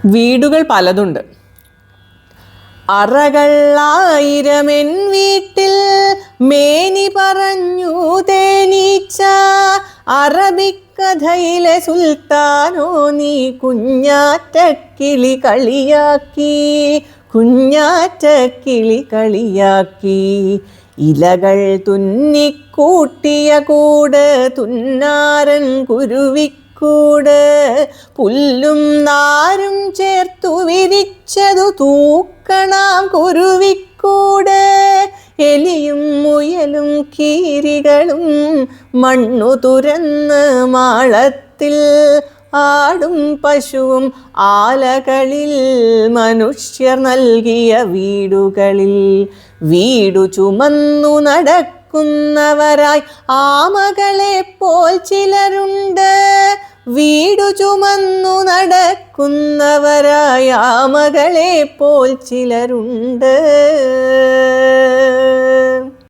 വീടുകൾ പലതുണ്ട്. അറകളായിരമെൻ വീട്ടിൽ മേനി പറഞ്ഞു തേനീച്ച. അറബിക്കഥയിലെ സുൽത്താനോ നീ കുഞ്ഞാറ്റക്കിളി കളിയാക്കി, കുഞ്ഞാറ്റക്കിളി കളിയാക്കി. ഇലകൾ തുന്നിക്കൂട്ടിയ കൂട് തുന്നാരൻ കുരുവിക്കൂട്. പുല്ലും നാരും ചേർത്തു വിരിച്ചതു തൂക്കണം കുരുവിക്കൂട്. എലിയും മുയലും കീരികളും മണ്ണു തുരന്ന് മാളത്തിൽ. ആടും പശുവും ആലകളിൽ മനുഷ്യർ നൽകിയ വീടുകളിൽ. വീടു ചുമന്നു നടക്കുന്നവരായി ആമകളെ പോൽ ചിലരുണ്ട്. വീടു ചുമന്നു നടക്കുന്നവരായ ആമകളെ പോൽ ചിലരുണ്ട്.